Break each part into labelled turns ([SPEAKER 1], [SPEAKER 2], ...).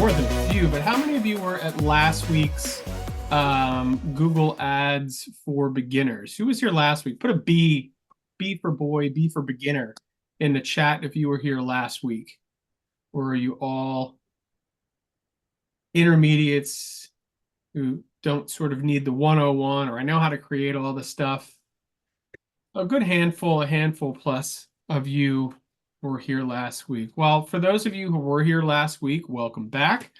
[SPEAKER 1] more than a few, but how many of you were at last week's Google Ads for beginners? Who was here last week? Put a B for boy, B for beginner in the chat if you were here last week. Or are you all intermediates who don't sort of need the 101, or I know how to create all the stuff? A good handful, a handful plus of you were here last week. Well, for those of you who were here last week, welcome back.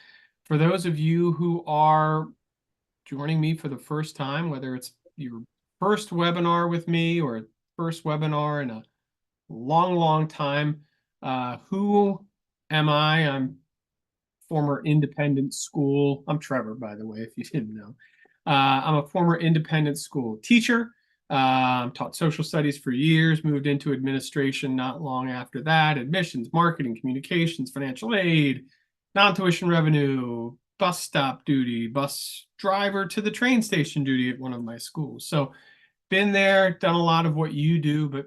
[SPEAKER 1] For those of you who are joining me for the first time, whether it's your first webinar with me or first webinar in a long, long time, who am I? I'm former independent school. I'm Trevor, by the way, if you didn't know. I'm a former independent school teacher. Taught social studies for years, moved into administration not long after that, admissions, marketing, communications, financial aid, non-tuition revenue, bus stop duty, bus driver to the train station duty at one of my schools. So been there, done a lot of what you do, but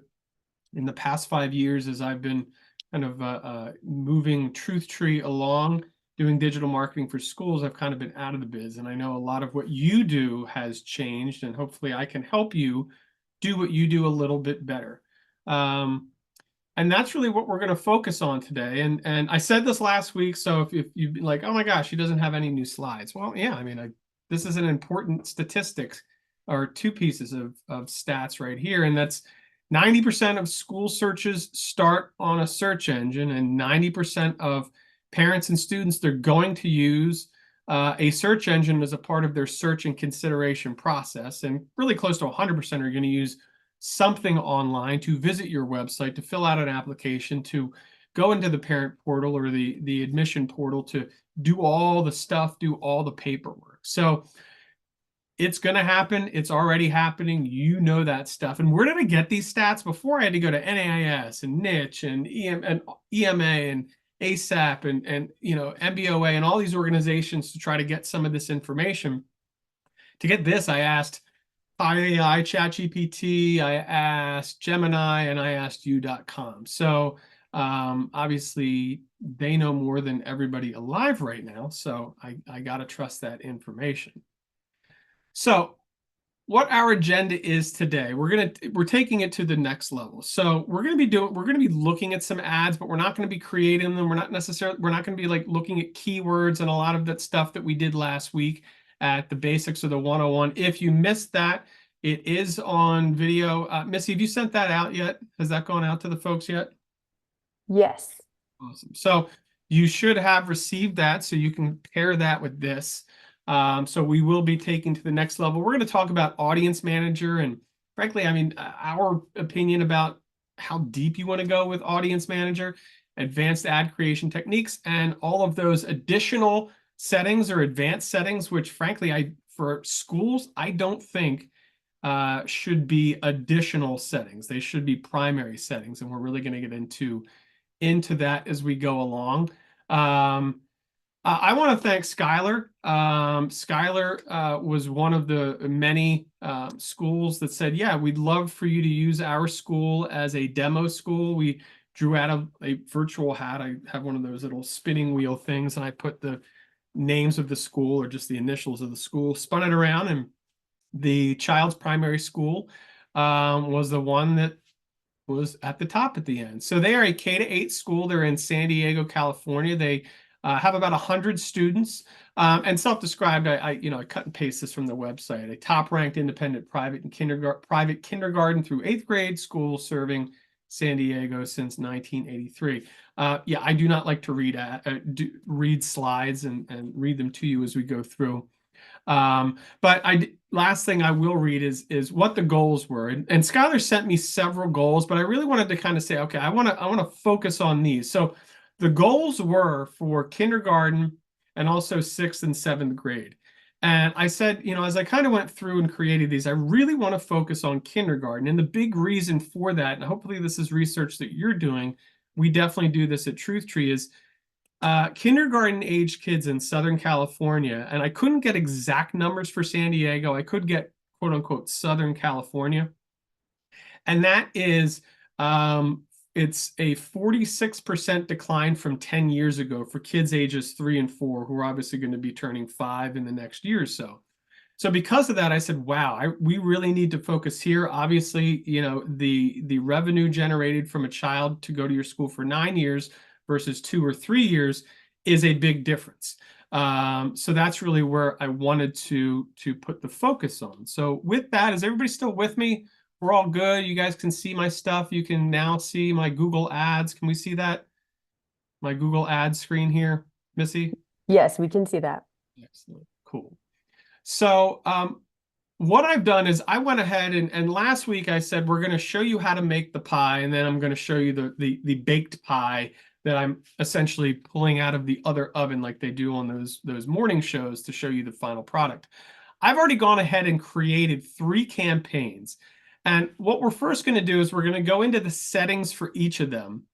[SPEAKER 1] in the past 5 years, as I've been kind of moving Truth Tree along, doing digital marketing for schools, I've kind of been out of the biz. And I know a lot of what you do has changed, and hopefully I can help you do what you do a little bit better. And that's really what we're going to focus on today. And I said this last week, so if you'd be like, oh my gosh, he doesn't have any new slides. Well, yeah, I mean, this is an important statistic, or two pieces of stats right here, and that's 90% of school searches start on a search engine, and 90% of parents and students, they're going to use a search engine as a part of their search and consideration process. And really close to 100% are going to use something online to visit your website, to fill out an application, to go into the parent portal or the admission portal, to do all the stuff, do all the paperwork. So it's going to happen. It's already happening. You know that stuff. And where did I get these stats? Before, I had to go to NAIS and Niche and EMA and ASAP and MBOA and all these organizations to try to get some of this information. To get this, I asked AI, ChatGPT, I asked Gemini, and I asked you.com. So obviously they know more than everybody alive right now. So I got to trust that information. So what our agenda is today, we're taking it to the next level. So we're going to be looking at some ads, but we're not going to be creating them. We're not going to be like looking at keywords and a lot of that stuff that we did last week at the basics of the 101. If you missed that, it is on video. Missy, have you sent that out yet? Has that gone out to the folks yet?
[SPEAKER 2] Yes.
[SPEAKER 1] Awesome. So you should have received that, so you can pair that with this. So we will be taking to the next level. We're going to talk about Audience Manager, and frankly, I mean, our opinion about how deep you want to go with Audience Manager, advanced ad creation techniques, and all of those additional settings or advanced settings, which frankly, for schools, I don't think should be additional settings. They should be primary settings, and we're really going to get into that as we go along. I want to thank Skylar. Skylar was one of the many schools that said, yeah, we'd love for you to use our school as a demo school. We drew out a virtual hat. I have one of those little spinning wheel things, and I put the names of the school or just the initials of the school, spun it around, and the child's primary school was the one that was at the top at the end. So they are a K-8 school. They're in San Diego, California. They have about 100 students, and self-described. I cut and paste this from the website. A top-ranked independent private kindergarten through 8th grade school serving San Diego since 1983. Yeah, I do not like to read slides and read them to you as we go through. But last thing I will read is what the goals were. And Skylar sent me several goals, but I really wanted to kind of say, okay, I want to focus on these. So the goals were for kindergarten and also 6th and 7th grade. And I said, as I kind of went through and created these, I really want to focus on kindergarten. And the big reason for that, and hopefully this is research that you're doing, we definitely do this at Truth Tree, is kindergarten age kids in Southern California, and I couldn't get exact numbers for San Diego. I could get quote unquote Southern California. And that is It's a 46% decline from 10 years ago for kids ages 3 and 4, who are obviously going to be turning 5 in the next year or so. So because of that, I said, wow, we really need to focus here. Obviously, the revenue generated from a child to go to your school for 9 years versus 2 or 3 years is a big difference. So that's really where I wanted to put the focus on. So with that, is everybody still with me? We're all good. You guys can see my stuff. You can now see my Google Ads. Can we see that? My Google Ads screen here, Missy?
[SPEAKER 2] Yes, we can see that.
[SPEAKER 1] Excellent. Cool. So what I've done is I went ahead and last week I said we're going to show you how to make the pie, and then I'm going to show you the baked pie that I'm essentially pulling out of the other oven like they do on those morning shows to show you the final product. I've already gone ahead and created 3 campaigns. And what we're first going to do is we're going to go into the settings for each of them,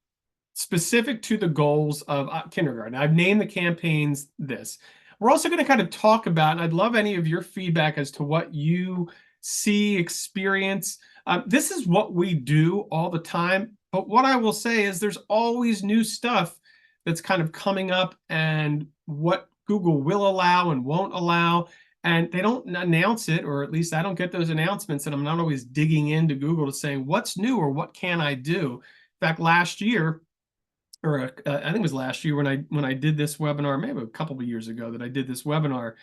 [SPEAKER 1] specific to the goals of kindergarten. I've named the campaigns this. We're also going to kind of talk about, and I'd love any of your feedback as to what you see, experience. This is what we do all the time. But what I will say is there's always new stuff that's kind of coming up, and what Google will allow and won't allow. And they don't announce it, or at least I don't get those announcements, and I'm not always digging into Google to say what's new or what can I do. In fact, last year, or I think it was last year when I did this webinar, maybe a couple of years ago that I did this webinar,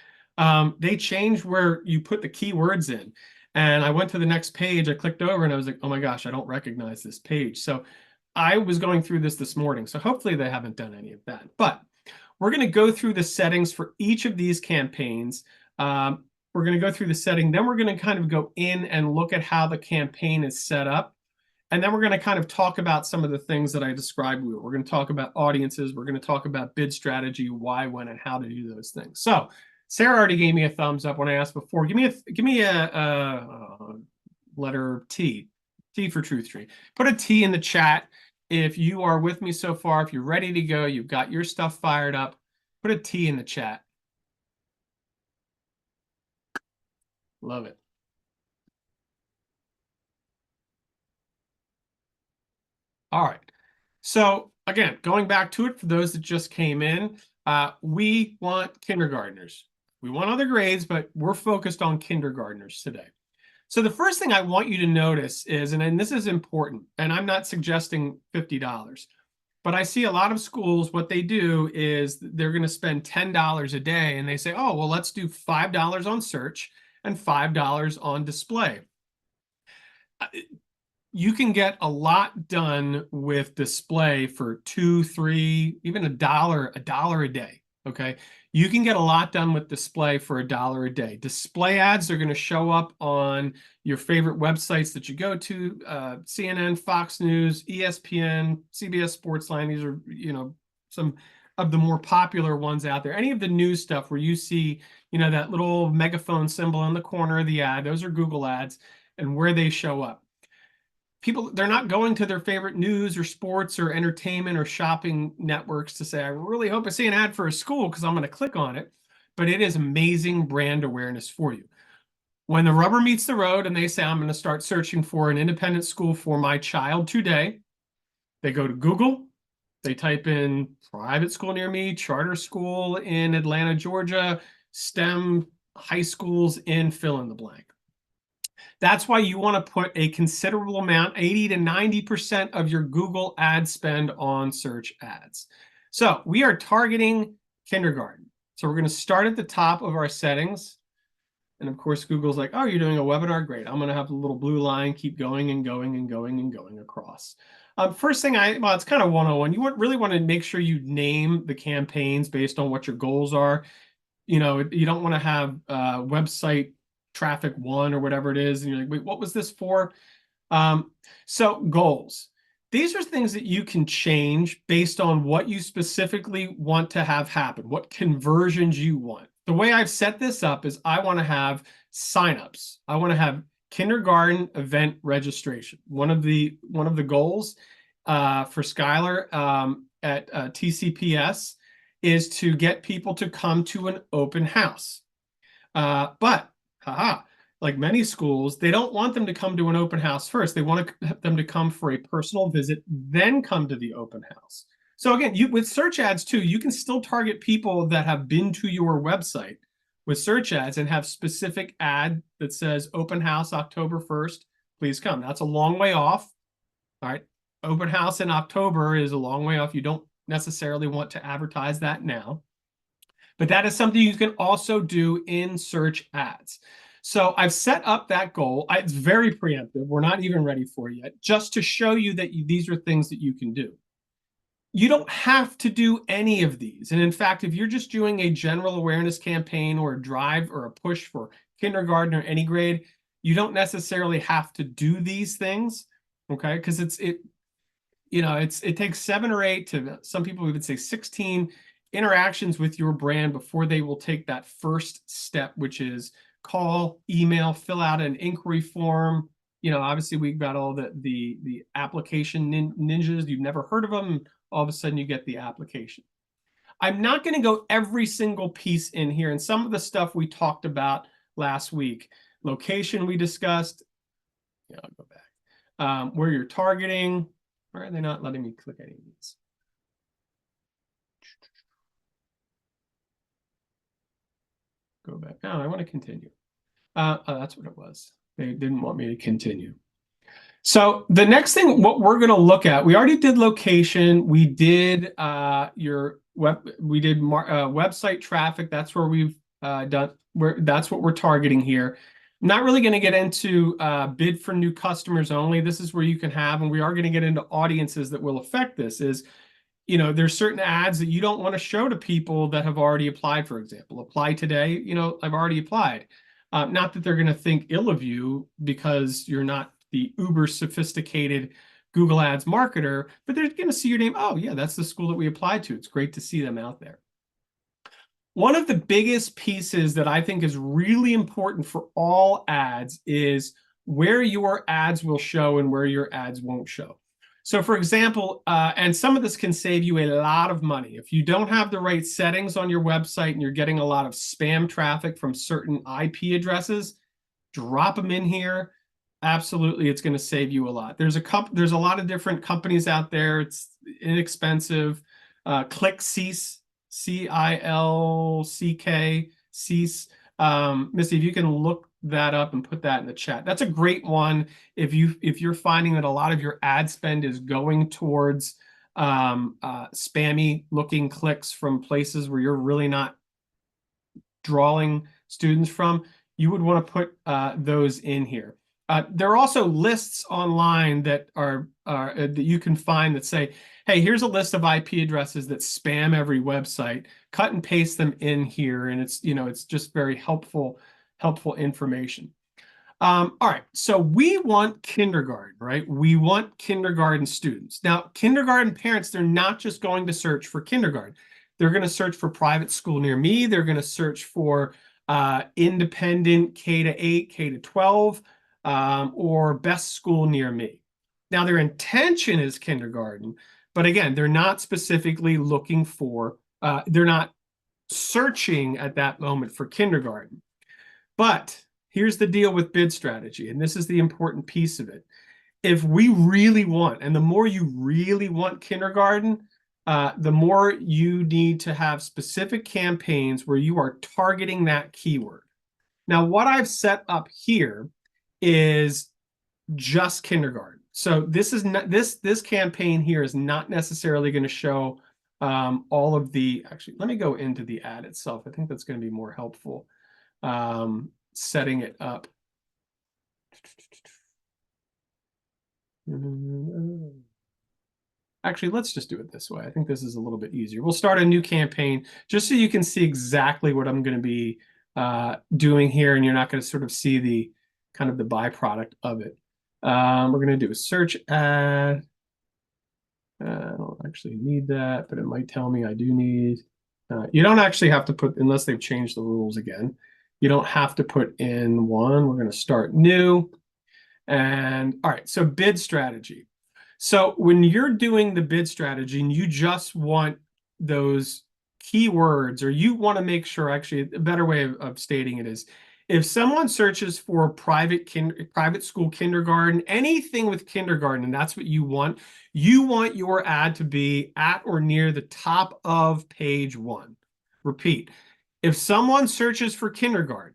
[SPEAKER 1] they changed where you put the keywords in. And I went to the next page, I clicked over, and I was like, oh my gosh, I don't recognize this page. So I was going through this morning. So hopefully they haven't done any of that. But we're going to go through the settings for each of these campaigns. We're going to go through the setting. Then we're going to kind of go in and look at how the campaign is set up. And then we're going to kind of talk about some of the things that I described. We're going to talk about audiences. We're going to talk about bid strategy, why, when, and how to do those things. So Sarah already gave me a thumbs up when I asked before. Give me a letter T. T for Truth Tree. Put a T in the chat if you are with me so far. If you're ready to go, you've got your stuff fired up. Put a T in the chat. Love it. All right. So again, going back to it for those that just came in, we want kindergartners. We want other grades, but we're focused on kindergartners today. So the first thing I want you to notice is, and this is important, and I'm not suggesting $50, but I see a lot of schools, what they do is they're going to spend $10 a day, and they say, oh, well, let's do $5 on search and $5 on display. You can get a lot done with display for $2, $3, even $1 a day. Okay, you can get a lot done with display for $1 a day. Display ads are going to show up on your favorite websites that you go to: CNN, Fox News, ESPN, CBS Sportsline. These are, some of the more popular ones out there. Any of the news stuff where you see, that little megaphone symbol in the corner of the ad, those are Google ads, and where they show up. People, they're not going to their favorite news or sports or entertainment or shopping networks to say, I really hope I see an ad for a school because I'm going to click on it. But it is amazing brand awareness for you. When the rubber meets the road and they say, I'm going to start searching for an independent school for my child today, they go to Google, they type in private school near me, charter school in Atlanta, Georgia, STEM high schools in fill in the blank. That's why you want to put a considerable amount, 80 to 90% of your Google ad spend on search ads. So we are targeting kindergarten. So we're going to start at the top of our settings. And of course, Google's like, oh, you're doing a webinar? Great. I'm going to have a little blue line keep going and going and going and going across. First thing well, it's kind of 101. You really want to make sure you name the campaigns based on what your goals are. You don't want to have website traffic 1 or whatever it is, and you're like, wait, what was this for? So goals. These are things that you can change based on what you specifically want to have happen, what conversions you want. The way I've set this up is I want to have signups. I want to have kindergarten event registration. One of the goals for Skylar at TCPS is to get people to come to an open house. But like many schools, they don't want them to come to an open house first. They want them to come for a personal visit, then come to the open house. So again, with search ads too, you can still target people that have been to your website with search ads and have specific ad that says open house October 1st, please come. That's a long way off. All right. Open house in October is a long way off. You don't necessarily want to advertise that now. But that is something you can also do in search ads. So I've set up that goal. It's very preemptive. We're not even ready for it yet, just to show you that these are things that you can do. You don't have to do any of these. And in fact, if you're just doing a general awareness campaign or a drive or a push for kindergarten or any grade, you don't necessarily have to do these things, okay? Because it takes 7 or 8 to some people would say 16 interactions with your brand before they will take that first step, which is call, email, fill out an inquiry form. Obviously we've got all the application ninjas. You've never heard of them. All of a sudden you get the application. I'm not going to go every single piece in here. And some of the stuff we talked about last week, location we discussed. Yeah, I'll go back. Where you're targeting. Why are they not letting me click any of these? Go back. Oh, I want to continue. Oh, that's what it was. They didn't want me to continue. So the next thing, what we're going to look at, we already did location. We did website traffic. That's where we've done. That's what we're targeting here. I'm not really going to get into bid for new customers only. This is where you can have, and we are going to get into audiences that will affect this. There's certain ads that you don't want to show to people that have already applied, for example. Apply today, I've already applied. Not that they're going to think ill of you because you're not the uber sophisticated Google Ads marketer, but they're going to see your name. Oh, yeah, that's the school that we applied to. It's great to see them out there. One of the biggest pieces that I think is really important for all ads is where your ads will show and where your ads won't show. So for example, and some of this can save you a lot of money. If you don't have the right settings on your website and you're getting a lot of spam traffic from certain IP addresses, drop them in here. Absolutely, it's going to save you a lot. There's a lot of different companies out there. It's inexpensive. ClickCease, CILCK, Cease. Missy, if you can look that up and put that in the chat. That's a great one if you're finding that a lot of your ad spend is going towards spammy looking clicks from places where you're really not drawing students from. You would want to put those in here. There are also lists online that that you can find that say, hey, here's a list of IP addresses that spam every website. Cut and paste them in here, and it's just very helpful information. All right, so we want kindergarten, right? We want kindergarten students. Now, kindergarten parents, they're not just going to search for kindergarten. They're going to search for private school near me. They're going to search for independent K-8, K-12, or best school near me. Now, their intention is kindergarten, but again, they're not specifically looking for, they're not searching at that moment for kindergarten. But here's the deal with bid strategy, and this is the important piece of it. If we really want, and the more you really want kindergarten, the more you need to have specific campaigns where you are targeting that keyword. Now, what I've set up here is just kindergarten. So this is not this campaign here is not necessarily going to show all of the. Actually, let me go into the ad itself. I think that's going to be more helpful. Setting it up. Actually, let's just do it this way. I think this is a little bit easier. We'll start a new campaign just so you can see exactly what I'm going to be doing here, and you're not going to sort of see the kind of the byproduct of it. We're going to do a search ad. I don't actually need that, but it might tell me I do need. You don't actually have to put, unless they've changed the rules again. You don't have to put in one. We're going to start new. And all right, so bid strategy. So when you're doing the bid strategy and you just want those keywords, or you want to make sure, actually, a better way of stating it is, If someone searches for private school kindergarten, anything with kindergarten, and that's what you want your ad to be at or near the top of page 1. Repeat. If someone searches for kindergarten,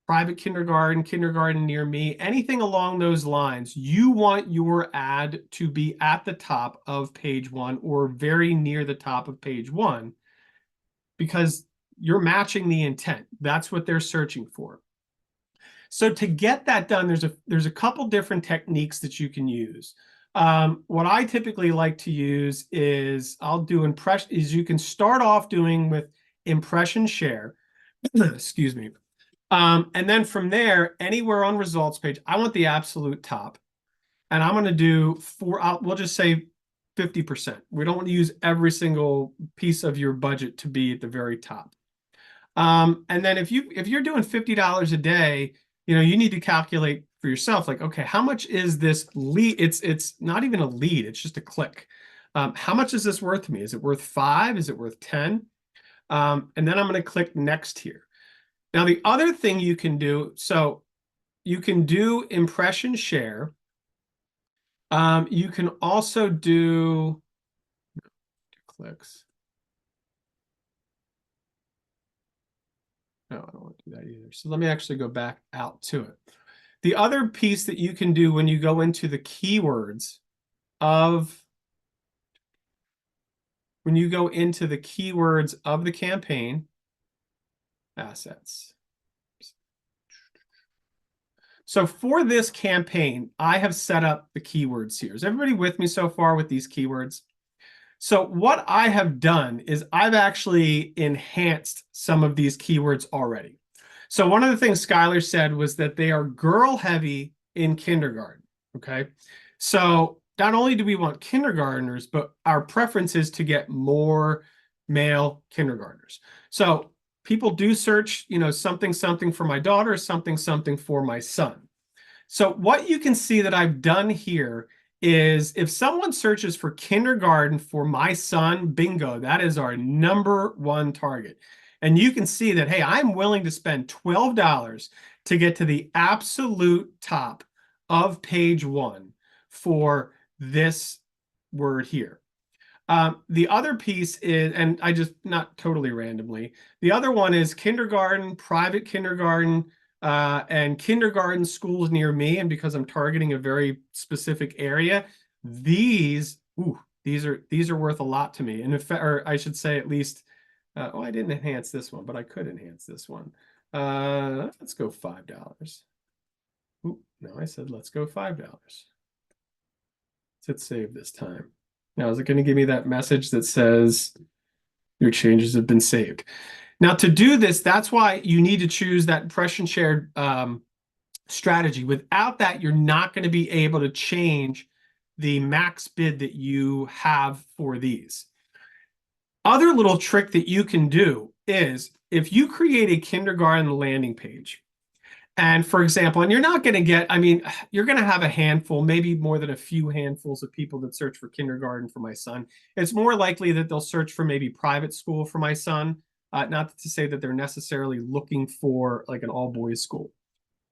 [SPEAKER 1] private kindergarten, kindergarten near me, anything along those lines, you want your ad to be at the top of page 1 or very near the top of page 1, because you're matching the intent. That's what they're searching for. So to get that done, there's a couple different techniques that you can use. What I typically like to use is you can start off doing with impression share. Excuse me. And then from there, anywhere on results page, I want the absolute top. And I'm going to do we'll just say 50%. We don't want to use every single piece of your budget to be at the very top. And then if you're doing $50 a day, you need to calculate for yourself, like, okay, how much is this lead? It's not even a lead, it's just a click. How much is this worth to me? Is it worth 5? Is it worth 10? And then I'm going to click next here. Now, the other thing you can do, so you can do impression share. You can also do clicks. No, I don't want to do that either. So let me actually go back out to it. The other piece that you can do when you go into the keywords of the campaign assets. So for this campaign, I have set up the keywords here. Is everybody with me so far with these keywords? So what I have done is I've actually enhanced some of these keywords already. So one of the things Skylar said was that they are girl heavy in kindergarten. Okay. So not only do we want kindergartners, but our preference is to get more male kindergartners. So people do search, something, something for my daughter, something, something for my son. So what you can see that I've done here is if someone searches for kindergarten for my son, bingo, that is our #1 target. And you can see that, hey, I'm willing to spend $12 to get to the absolute top of page 1 for this word here. The other piece is, and I just, not totally randomly, the other one is kindergarten, private kindergarten, and kindergarten schools near me. And because I'm targeting a very specific area, these are worth a lot to me. And or I should say at least, I didn't enhance this one, but I could enhance this one. Let's go $5. Ooh, no, I said let's go $5. Let's hit save this time. Now, is it going to give me that message that says your changes have been saved? Now, to do this, that's why you need to choose that impression shared strategy. Without that, you're not going to be able to change the max bid that you have for these. Other little trick that you can do is if you create a kindergarten landing page, and for example, and you're not going to get, you're going to have a handful, maybe more than a few handfuls of people that search for kindergarten for my son. It's more likely that they'll search for maybe private school for my son. Not to say that they're necessarily looking for like an all-boys school.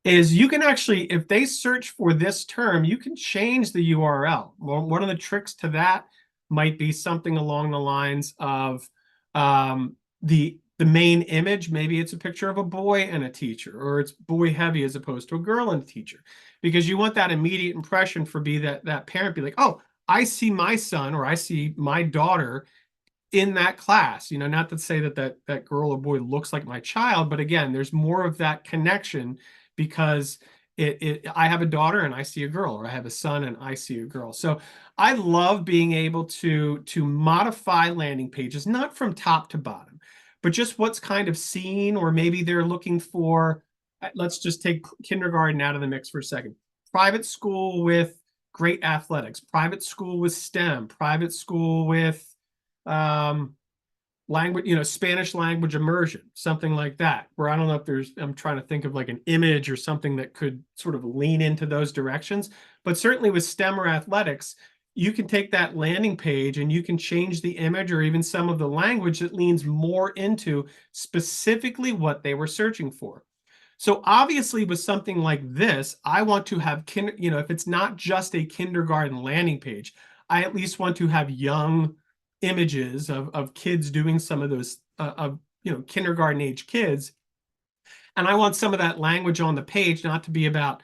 [SPEAKER 1] Is you can actually, if they search for this term, you can change the URL. Well, one of the tricks to that might be something along the lines of the main image. Maybe it's a picture of a boy and a teacher, or it's boy heavy as opposed to a girl and a teacher, because you want that immediate impression for that parent be like, oh, I see my son or I see my daughter in that class. Not to say that girl or boy looks like my child, but again, there's more of that connection because I have a daughter and I see a girl, or I have a son and I see a girl. So I love being able to modify landing pages, not from top to bottom, but just what's kind of seen, or maybe they're looking for, let's just take kindergarten out of the mix for a second. Private school with great athletics, private school with STEM, private school with language, Spanish language immersion, something like that, where I don't know if I'm trying to think of like an image or something that could sort of lean into those directions. But certainly with STEM or athletics, you can take that landing page and you can change the image or even some of the language that leans more into specifically what they were searching for. So obviously with something like this, I want to have, if it's not just a kindergarten landing page, I at least want to have young images of kids doing some of those, kindergarten age kids. And I want some of that language on the page not to be about,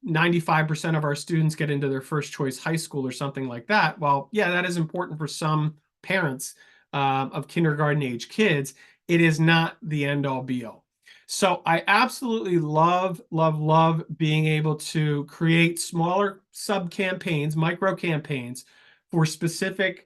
[SPEAKER 1] 95% of our students get into their first choice high school or something like that. Well, yeah, that is important for some parents of kindergarten age kids. It is not the end all be all. So I absolutely love, love, love being able to create smaller sub campaigns, micro campaigns for specific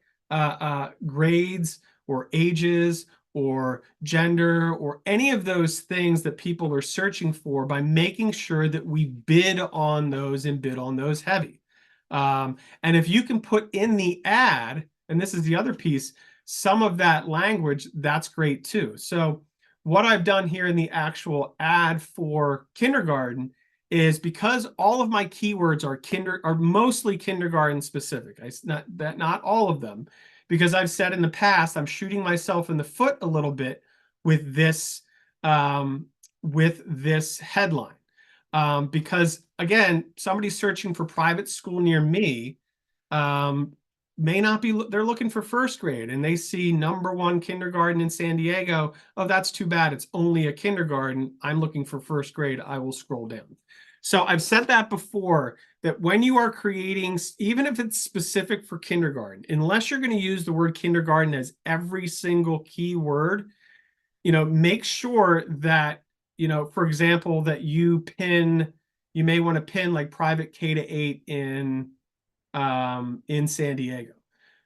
[SPEAKER 1] grades or ages or gender or any of those things that people are searching for, by making sure that we bid on those and bid on those heavy. And if you can put in the ad, and this is the other piece, some of that language, that's great too. So what I've done here in the actual ad for kindergarten is, because all of my keywords are mostly kindergarten specific. Not all of them, because I've said in the past, I'm shooting myself in the foot a little bit with this headline. Because again, somebody searching for private school near me may not be, they're looking for first grade and they see #1 kindergarten in San Diego. Oh, that's too bad. It's only a kindergarten. I'm looking for first grade. I will scroll down. So I've said that before, that when you are creating, even if it's specific for kindergarten, unless you're going to use the word kindergarten as every single keyword, make sure that, for example, that you may want to pin like private K-8 in San Diego.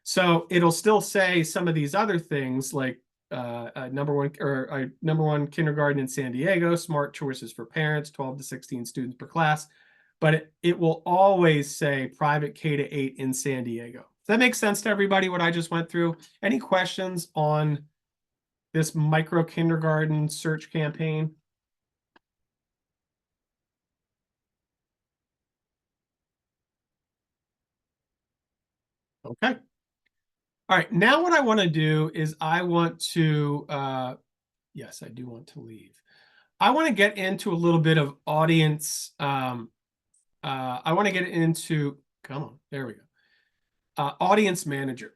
[SPEAKER 1] So it'll still say some of these other things like #1 kindergarten in San Diego, smart choices for parents, 12 to 16 students per class. But it will always say private K-8 in San Diego. Does that make sense to everybody, what I just went through? Any questions on this micro kindergarten search campaign? Okay. All right. Now what I want to do is I want to, yes, I do want to leave. I want to get into a little bit of audience. I want to get into, come on, there we go. Audience manager.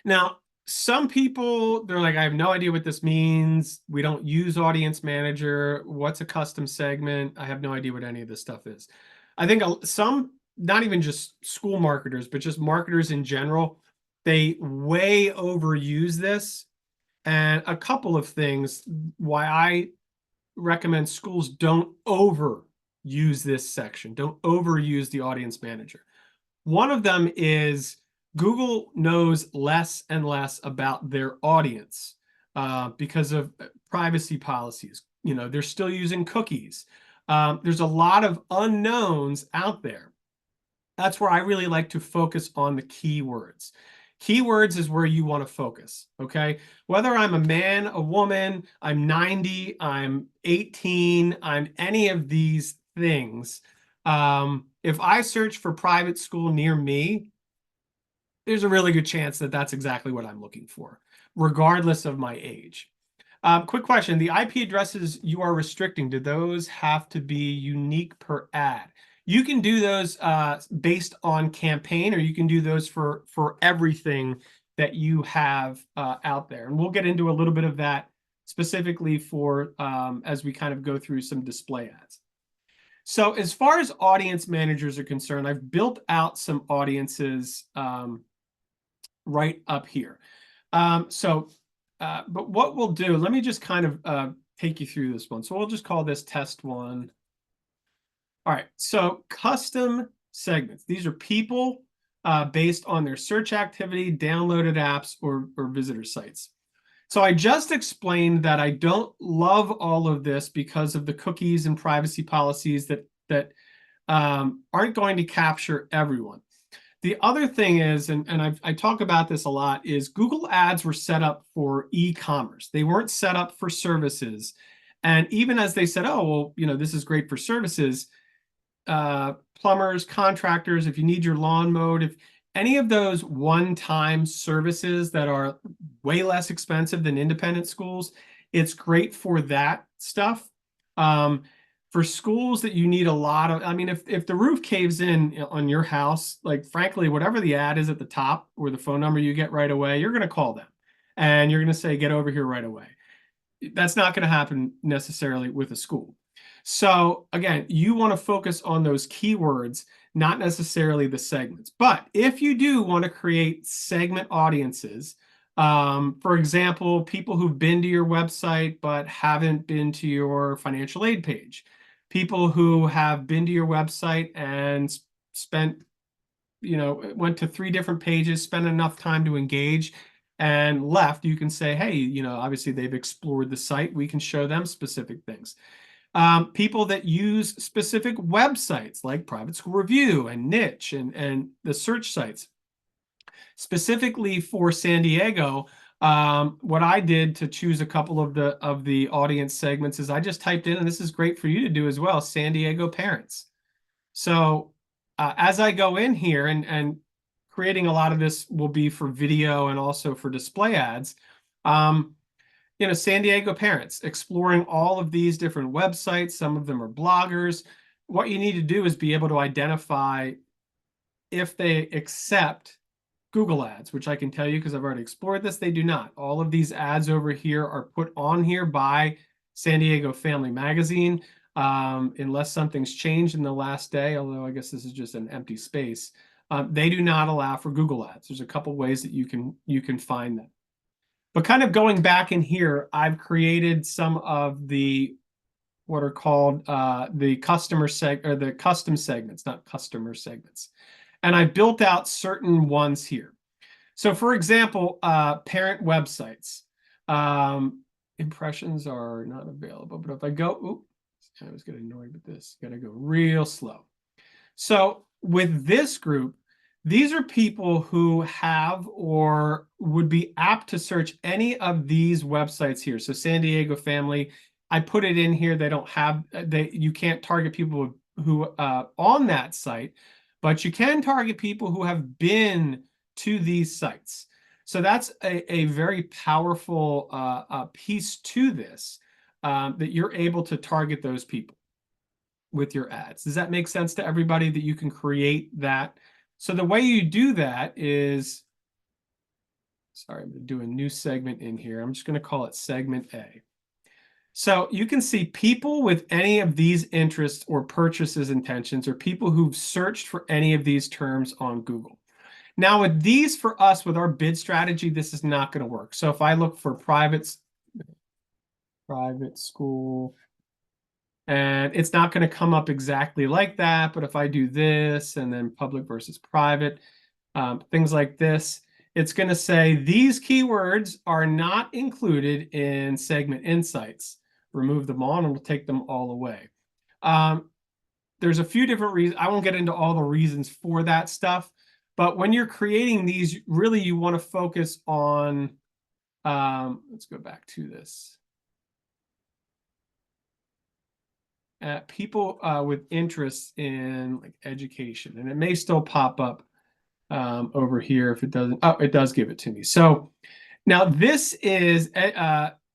[SPEAKER 1] Now, some people, they're like, I have no idea what this means. We don't use audience manager. What's a custom segment? I have no idea what any of this stuff is. I think some, not even just school marketers, but just marketers in general, they way overuse this. And a couple of things why I recommend schools don't overuse this section, don't overuse the audience manager. One of them is Google knows less and less about their audience because of privacy policies. They're still using cookies. There's a lot of unknowns out there. That's where I really like to focus on the keywords. Keywords is where you want to focus, okay? Whether I'm a man, a woman, I'm 90, I'm 18, I'm any of these things. If I search for private school near me, there's a really good chance that that's exactly what I'm looking for, regardless of my age. Quick question, the IP addresses you are restricting, do those have to be unique per ad? You can do those based on campaign, or you can do those for everything that you have out there. And we'll get into a little bit of that specifically for as we kind of go through some display ads. So as far as audience managers are concerned, I've built out some audiences right up here. But what we'll do, let me just kind of take you through this one. So we'll just call this test one. All right, so custom segments. These are people based on their search activity, downloaded apps, or visitor sites. So I just explained that I don't love all of this because of the cookies and privacy policies that aren't going to capture everyone. The other thing is, and I talk about this a lot, is Google Ads were set up for e-commerce. They weren't set up for services. And even as they said, oh, well, this is great for services, plumbers, contractors, if you need your lawn mowed, if any of those one-time services that are way less expensive than independent schools, It's great for that stuff. For schools that you need a lot of, I mean, if the roof caves in on your house, like frankly, whatever the ad is at the top or the phone number you get right away, you're going to call them and you're going to say, get over here right away. That's not going to happen necessarily with a school. So again, you want to focus on those keywords, not necessarily the segments. But if you do want to create segment audiences, for example, people who've been to your website but haven't been to your financial aid page, people who have been to your website and spent, went to 3 different pages, spent enough time to engage and left, you can say, hey, obviously they've explored the site. We can show them specific things. People that use specific websites like Private School Review and Niche and the search sites. Specifically for San Diego, what I did to choose a couple of the audience segments is I just typed in, and this is great for you to do as well, San Diego parents. So as I go in here and creating a lot of this will be for video and also for display ads, San Diego parents, exploring all of these different websites. Some of them are bloggers. What you need to do is be able to identify if they accept Google ads, which I can tell you because I've already explored this, they do not. All of these ads over here are put on here by San Diego Family Magazine, unless something's changed in the last day, although I guess this is just an empty space. They do not allow for Google ads. There's a couple ways that you can find them. But kind of going back in here, I've created some of the what are called the custom segments, not customer segments. And I built out certain ones here. So for example, parent websites. Impressions are not available, but if I go, I was getting annoyed with this. Got to go real slow. So with this group, these are people who have or would be apt to search any of these websites here. So San Diego Family, I put it in here. They don't have, you can't target people who on that site, but you can target people who have been to these sites. So that's a very powerful piece to this, that you're able to target those people with your ads. Does that make sense to everybody that you can create that? So the way you do that is, sorry, I'm going to do a new segment in here. I'm just going to call it segment A. So you can see people with any of these interests or purchases intentions, or people who've searched for any of these terms on Google. Now with these, for us, with our bid strategy, this is not going to work. So if I look for private school, and it's not going to come up exactly like that, but if I do this and then public versus private, things like this, it's going to say these keywords are not included in segment insights. Remove them all and we'll take them all away. There's a few different reasons. I won't get into all the reasons for that stuff, but when you're creating these, really you want to focus on, let's go back to this. People with interests in like education, and it may still pop up over here if it doesn't. Oh, it does give it to me. So now this is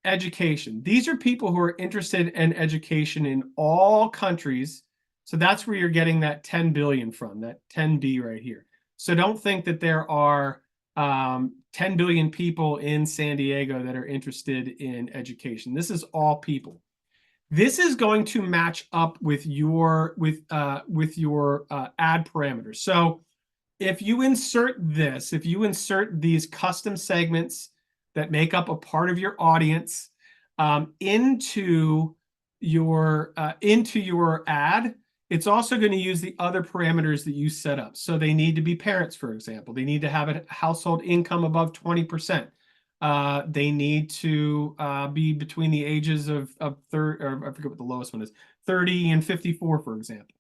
[SPEAKER 1] education. These are people who are interested in education in all countries. So that's where you're getting that 10 billion from, that 10B right here. So don't think that there are 10 billion people in San Diego that are interested in education. This is all people. This is going to match up with your ad parameters. So if you insert this, if you insert these custom segments that make up a part of your audience into your ad, it's also going to use the other parameters that you set up. So they need to be parents, for example. They need to have a household income above 20%. They need to be between the ages of 30, or I forget what the lowest one is, 30 and 54, for example.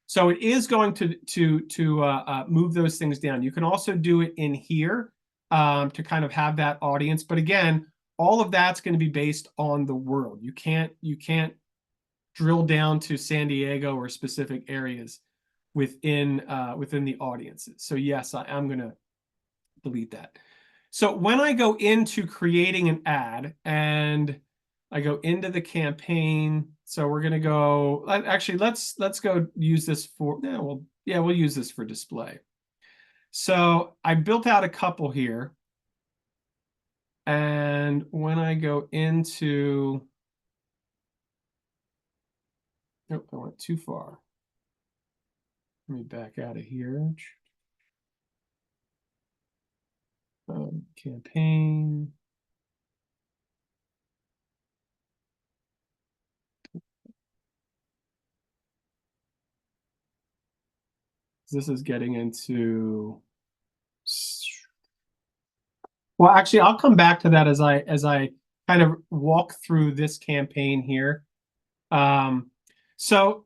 [SPEAKER 1] So it is going to move those things down. You can also do it in here to kind of have that audience. But again, all of that's going to be based on the world. You can't drill down to San Diego or specific areas within the audiences. So yes, I'm going to delete that. So when I go into creating an ad, and I go into the campaign. So we're going to go, actually, let's go use this for, we'll use this for display. So I built out a couple here. And when I go into, nope, I went too far. Let me back out of here. Campaign. This is getting into, well, actually, I'll come back to that as I kind of walk through this campaign here. So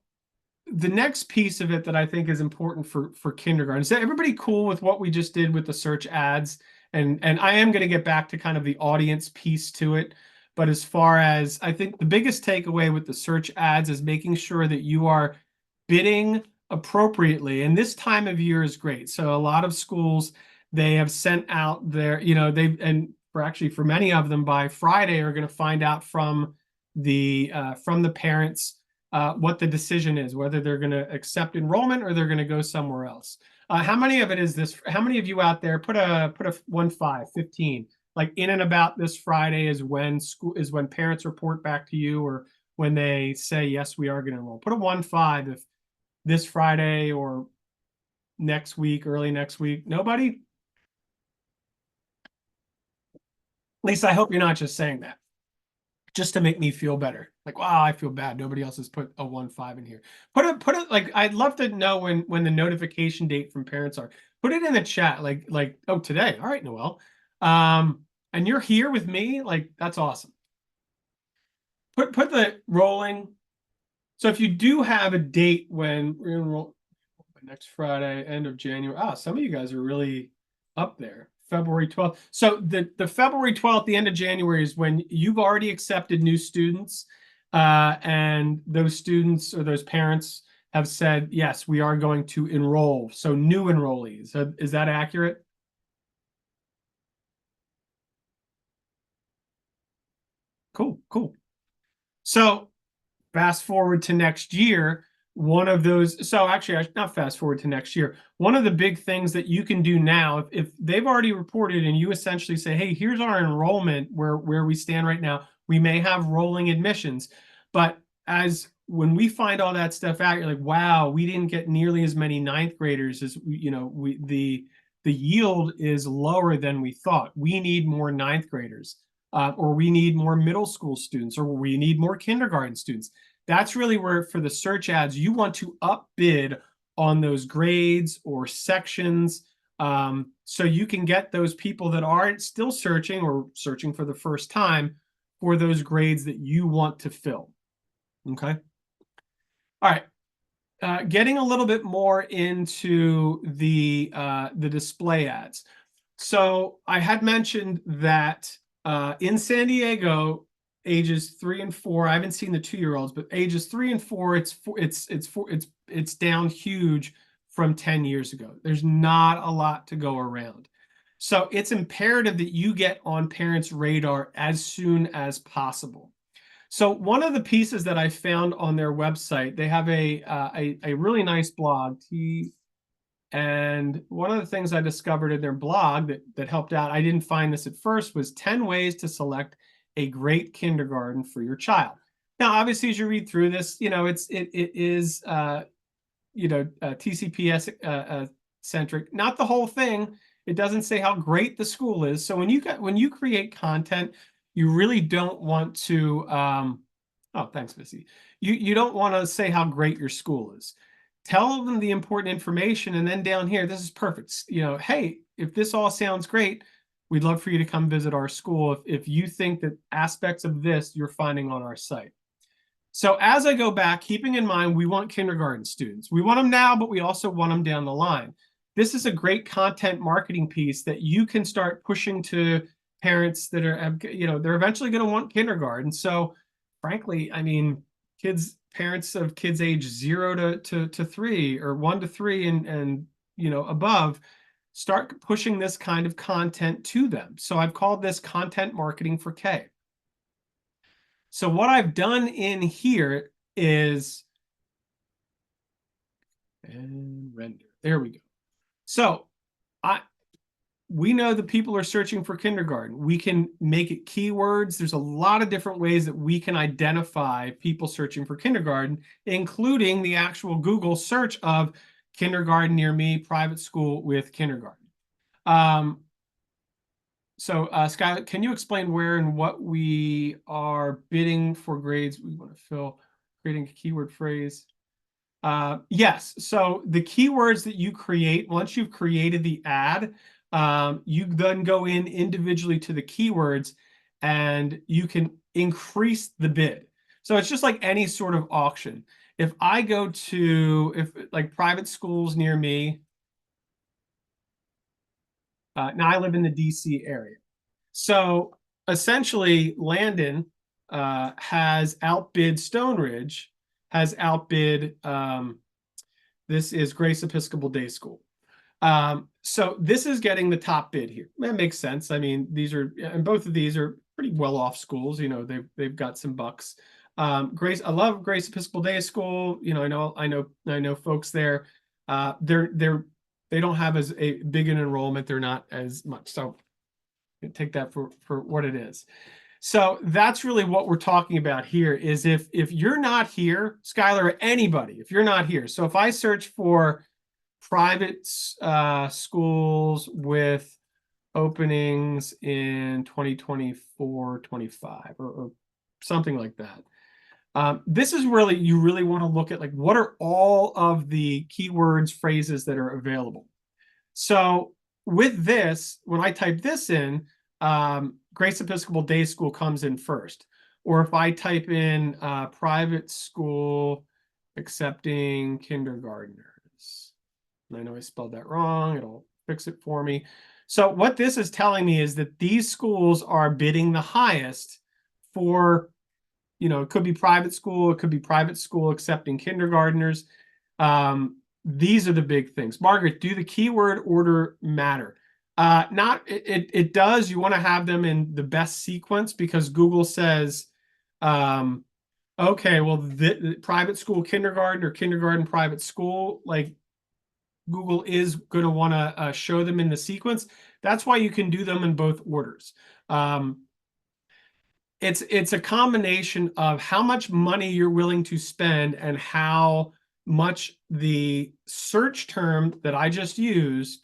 [SPEAKER 1] the next piece of it that I think is important for kindergarten, is that everybody cool with what we just did with the search ads? And I am going to get back to kind of the audience piece to it. But as far as, I think the biggest takeaway with the search ads is making sure that you are bidding appropriately. And this time of year is great. So a lot of schools, they have sent out their, for many of them by Friday are going to find out from the parents what the decision is, whether they're going to accept enrollment or they're going to go somewhere else. How many of it is this? How many of you out there put a 15, like in and about this Friday is when parents report back to you, or when they say, yes, we are going to enroll. Put a 15 if this Friday or next week, early next week. Nobody? At least I hope you're not just saying that just to make me feel better. Like, wow, I feel bad. Nobody else has put a 15 in here. Put it like, I'd love to know when the notification date from parents are. Put it in the chat, like, oh, today. All right, Noel. And you're here with me. Like, that's awesome. Put the rolling. So if you do have a date when we're gonna roll next Friday, end of January. Some of you guys are really up there. February 12th. So the February 12th, the end of January, is when you've already accepted new students, and those students or those parents have said, yes, we are going to enroll. So new enrollees. Is that accurate? Cool, cool. So fast forward to next year, one of those, so actually, not fast forward to next year, one of the big things that you can do now, if they've already reported and you essentially say, hey, here's our enrollment where we stand right now, we may have rolling admissions, but when we find all that stuff out, you're like, wow, we didn't get nearly as many ninth graders as the yield is lower than we thought. We need more ninth graders, or we need more middle school students, or we need more kindergarten students. That's really where, for the search ads, you want to upbid on those grades or sections, so you can get those people that aren't still searching or searching for the first time for those grades that you want to fill. Okay. All right. Getting a little bit more into the display ads. So I had mentioned that in San Diego, ages 3 and 4, I haven't seen the 2-year-olds, but ages 3 and 4, it's down huge from 10 years ago. There's not a lot to go around. So it's imperative that you get on parents' radar as soon as possible. So one of the pieces that I found on their website, they have a really nice blog. And one of the things I discovered in their blog that helped out, I didn't find this at first, was 10 ways to select a great kindergarten for your child. Now, obviously, as you read through this, it is TCPS centric, not the whole thing. It doesn't say how great the school is. So when you create content, you really don't want to. Oh, thanks, Missy. You don't want to say how great your school is. Tell them the important information, and then down here, this is perfect. Hey, if this all sounds great, we'd love for you to come visit our school if you think that aspects of this you're finding on our site. So as I go back, keeping in mind, we want kindergarten students. We want them now, but we also want them down the line. This is a great content marketing piece that you can start pushing to parents that are, they're eventually going to want kindergarten. So frankly, I mean, parents of kids age 0 to 3 or 1 to 3 and above, start pushing this kind of content to them. So I've called this content marketing for K. So what I've done in here is, and render. There we go. So we know that people are searching for kindergarten. We can make it keywords. There's a lot of different ways that we can identify people searching for kindergarten, including the actual Google search of kindergarten near me, private school with kindergarten. So Skylar, can you explain where and what we are bidding for grades we want to fill, creating a keyword phrase? Yes. So the keywords that you create, once you've created the ad, you then go in individually to the keywords and you can increase the bid. So it's just like any sort of auction. If I go to, if like private schools near me, now I live in the DC area. So essentially Landon has outbid Stone Ridge, has outbid, this is Grace Episcopal Day School. So this is getting the top bid here. That makes sense. I mean, these are, and both of these are pretty well-off schools. You know, they've got some bucks. Grace, I love Grace Episcopal Day School. You know, I know folks there. They don't have as a big an enrollment. They're not as much. So take that for what it is. So that's really what we're talking about here is if you're not here, Skylar, or anybody, if you're not here. So if I search for private schools with openings in 2024, 25, or something like that. This is really, you really want to look at like, what are all of the keywords, phrases that are available? So with this, when I type this in, Grace Episcopal Day School comes in first. Or if I type in private school accepting kindergartners, and I know I spelled that wrong, it'll fix it for me. So what this is telling me is that these schools are bidding the highest for, you know, it could be private school, it could be private school accepting kindergartners. These are the big things. Margaret, do the keyword order matter? It does. You want to have them in the best sequence because Google says, okay, well, the private school kindergarten or kindergarten private school, like Google is going to want to show them in the sequence. That's why you can do them in both orders. It's a combination of how much money you're willing to spend and how much the search term that I just used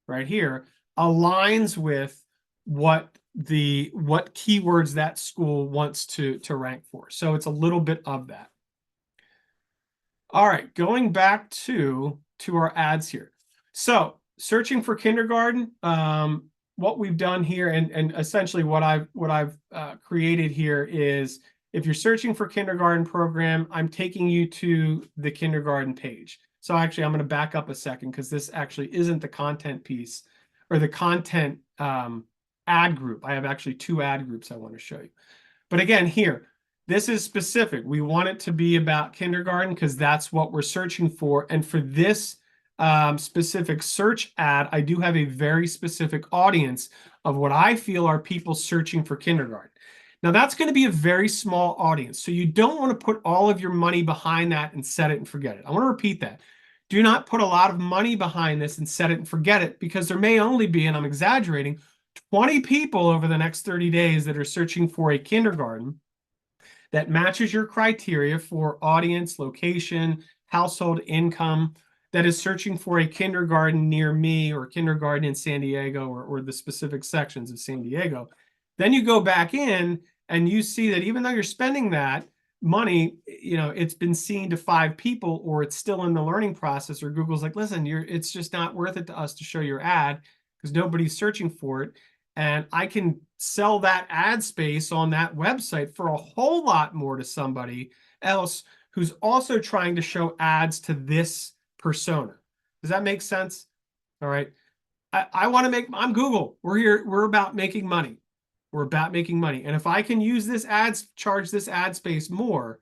[SPEAKER 1] right here aligns with what keywords that school wants to rank for. So it's a little bit of that. All right, going back to our ads here. So searching for kindergarten, what we've done here and essentially what I've created here is if you're searching for kindergarten program, I'm taking you to the kindergarten page. So actually, I'm going to back up a second because this actually isn't the content piece or the content ad group. I have actually two ad groups I want to show you. But again, here, this is specific. We want it to be about kindergarten because that's what we're searching for. And for this specific search ad, I do have a very specific audience of what I feel are people searching for kindergarten. Now, that's going to be a very small audience. So you don't want to put all of your money behind that and set it and forget it. I want to repeat that. Do not put a lot of money behind this and set it and forget it because there may only be, and I'm exaggerating, 20 people over the next 30 days that are searching for a kindergarten that matches your criteria for audience, location, household income, that is searching for a kindergarten near me or kindergarten in San Diego or the specific sections of San Diego. Then you go back in and you see that even though you're spending that money, you know, it's been seen to 5 people or it's still in the learning process or Google's like, listen, it's just not worth it to us to show your ad because nobody's searching for it. And I can sell that ad space on that website for a whole lot more to somebody else who's also trying to show ads to this persona. Does that make sense? All right. I want to make, I'm Google. We're here. We're about making money. We're about making money. And if I can use this ads, charge this ad space more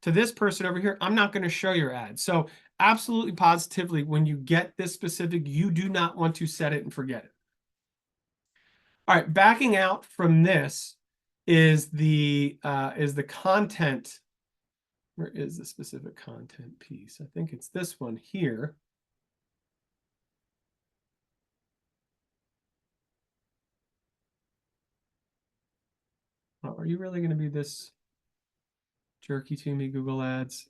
[SPEAKER 1] to this person over here, I'm not going to show your ad. So absolutely positively, when you get this specific, you do not want to set it and forget it. All right, backing out from this, is the content. Where is the specific content piece? I think it's this one here. Oh, are you really going to be this jerky to me, Google Ads?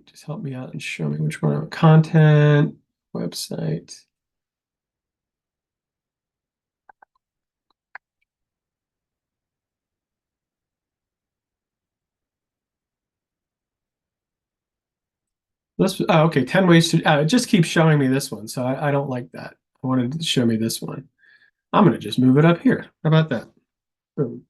[SPEAKER 1] Just help me out and show me which one. Content, website. This, oh, okay, 10 ways to, it just keeps showing me this one, so I don't like that. I wanted to show me this one. I'm going to just move it up here. How about that? Boom.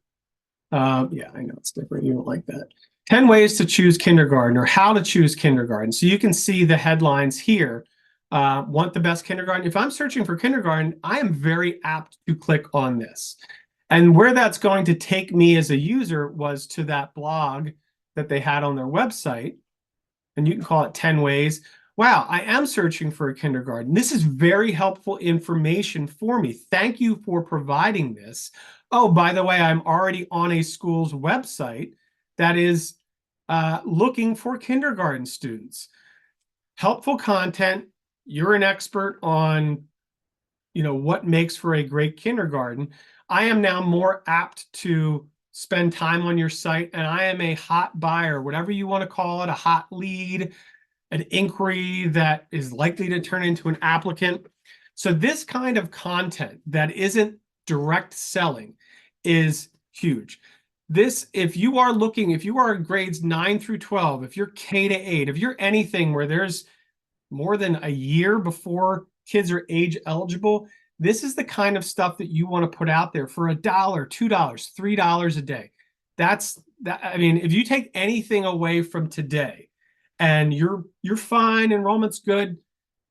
[SPEAKER 1] Yeah, I know it's different. You don't like that. 10 ways to choose kindergarten, or how to choose kindergarten. So you can see the headlines here. Want the best kindergarten? If I'm searching for kindergarten, I am very apt to click on this. And where that's going to take me as a user was to that blog that they had on their website. And you can call it 10 ways. Wow, I am searching for a kindergarten. This is very helpful information for me. Thank you for providing this. Oh, by the way, I'm already on a school's website that is looking for kindergarten students. Helpful content. You're an expert on, what makes for a great kindergarten. I am now more apt to spend time on your site, and I am a hot buyer, whatever you want to call it, a hot lead, an inquiry that is likely to turn into an applicant. So this kind of content that isn't direct selling is huge. This, if you are grades 9 through 12, if you're K to 8, if you're anything where there's more than a year before kids are age eligible, this is the kind of stuff that you want to put out there for $1, $2, $3 a day. That's that. I mean, if you take anything away from today and you're fine, enrollment's good,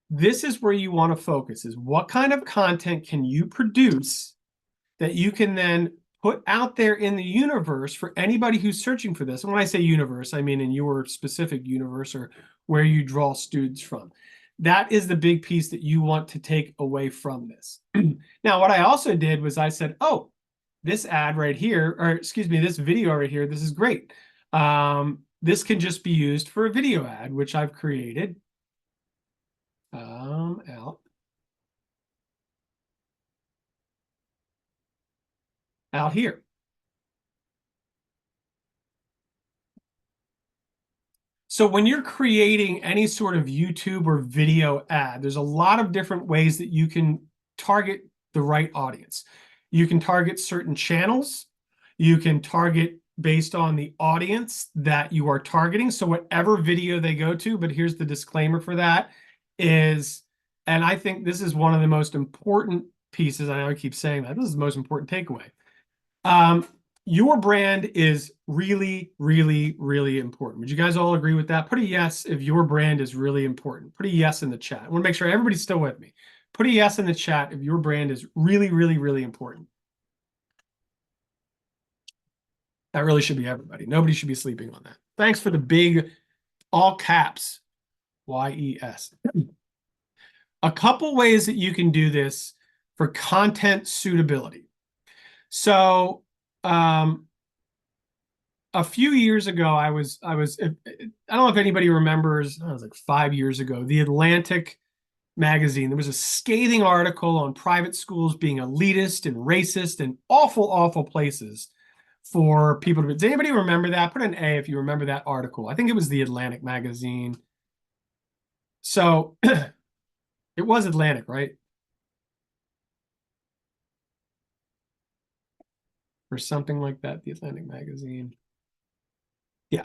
[SPEAKER 1] this is where you want to focus, is what kind of content can you produce that you can then put out there in the universe for anybody who's searching for this. And when I say universe, I mean in your specific universe, or where you draw students from. That is the big piece that you want to take away from this. Now, what I also did was I said, oh, this ad right here, or excuse me, this video right here, this is great. This can just be used for a video ad, which I've created. Out here. So when you're creating any sort of YouTube or video ad, there's a lot of different ways that you can target the right audience. You can target certain channels. You can target based on the audience that you are targeting. So whatever video they go to, but here's the disclaimer for that is, and I think this is one of the most important pieces, I know I keep saying that, this is the most important takeaway. Your brand is really, really, really important. Would you guys all agree with that? Put a yes if your brand is really important. Put a yes in the chat. I want to make sure everybody's still with me. Put a yes in the chat if your brand is really, really, really important. That really should be everybody. Nobody should be sleeping on that. Thanks for the big, all caps, YES. A couple ways that you can do this for content suitability. So, a few years ago, I don't know if anybody remembers, it was like 5 years ago, the Atlantic magazine. There was a scathing article on private schools being elitist and racist and awful, awful places for people to be. Does anybody remember that? Put an A if you remember that article. I think it was the Atlantic magazine. So it was Atlantic, right? Or something like that, the Atlantic magazine. Yeah.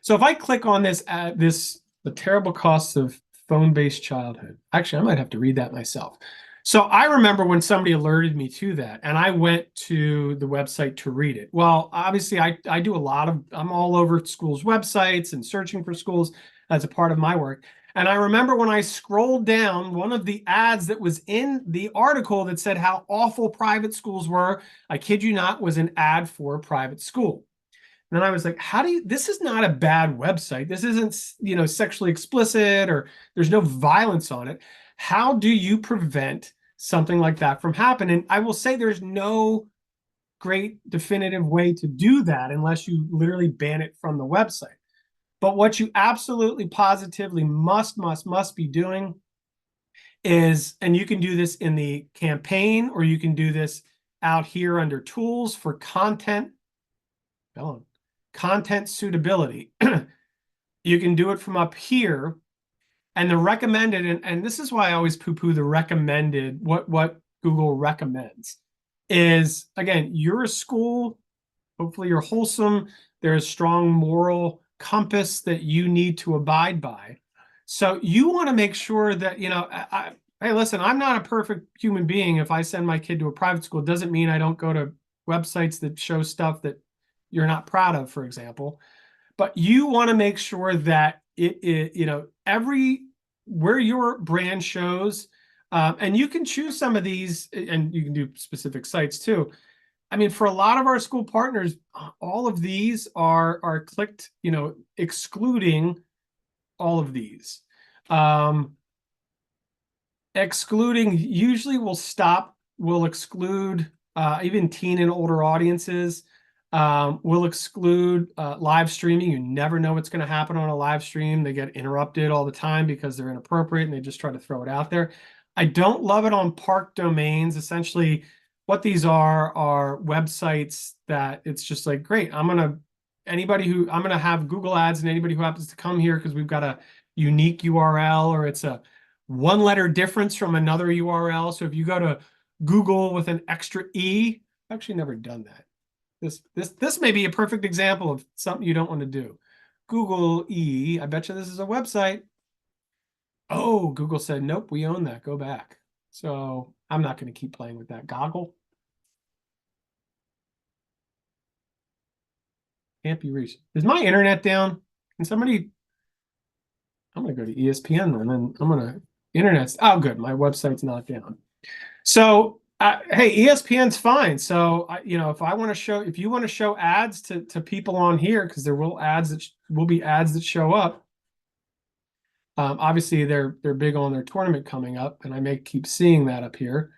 [SPEAKER 1] So if I click on this, the terrible costs of phone-based childhood. Actually, I might have to read that myself. So I remember when somebody alerted me to that, and I went to the website to read it. Well, obviously, I do I'm all over schools' websites and searching for schools as a part of my work. And I remember when I scrolled down, one of the ads that was in the article that said how awful private schools were, I kid you not, was an ad for a private school. And then I was like, this is not a bad website. This isn't, sexually explicit, or there's no violence on it. How do you prevent something like that from happening? And I will say there's no great definitive way to do that unless you literally ban it from the website. But what you absolutely positively must be doing is, and you can do this in the campaign, or you can do this out here under tools for content, content suitability. You can do it from up here, and the recommended, and this is why I always poo-poo the recommended, what Google recommends is, again, you're a school, hopefully you're wholesome, there's a strong moral compass that you need to abide by. So you want to make sure that, hey, listen, I'm not a perfect human being. If I send my kid to a private school, it doesn't mean I don't go to websites that show stuff that you're not proud of, for example. But you want to make sure that where your brand shows, and you can choose some of these, and you can do specific sites too. I mean, for a lot of our school partners, all of these are clicked, excluding all of these. Excluding usually will exclude even teen and older audiences. We'll exclude live streaming. You never know what's going to happen on a live stream. They get interrupted all the time because they're inappropriate and they just try to throw it out there. I don't love it on park domains. Essentially, what these are websites that it's just like, great, I'm going to have Google ads, and anybody who happens to come here because we've got a unique URL, or it's a one letter difference from another URL. So if you go to Google with an extra E, I've actually never done that. This may be a perfect example of something you don't want to do. Google E, I bet you this is a website. Oh, Google said, nope, we own that. Go back. So I'm not going to keep playing with that goggle. Can't be reached. Is my internet down? Can somebody? I'm going to go to ESPN then, and I'm going to internet's. Oh, good. My website's not down. So hey, ESPN's fine. So if you want to show ads to people on here, because there will be ads that show up. Obviously, they're big on their tournament coming up, and I may keep seeing that up here.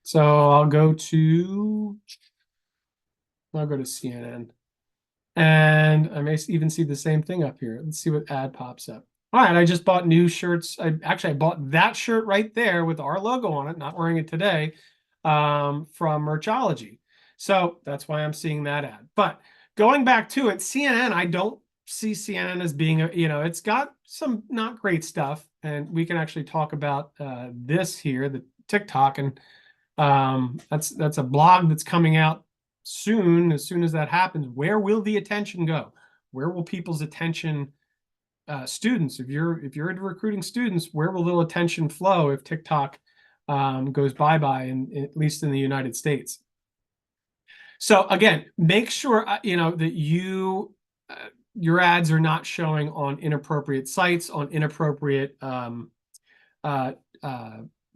[SPEAKER 1] So I'll go to CNN, and I may even see the same thing up here. Let's see what ad pops up. All right, I just bought new shirts. I bought that shirt right there with our logo on it. Not wearing it today, from Merchology. So that's why I'm seeing that ad. But going back to it, CNN, I don't see CNN as being it's got some not great stuff, and we can actually talk about this here, the TikTok, and that's a blog that's coming out soon. As soon as that happens, where will the attention go? Where will people's attention, students, if you're recruiting students, where will the attention flow if TikTok goes bye-bye, at least in the United States? So again, make sure that your ads are not showing on inappropriate sites, on inappropriate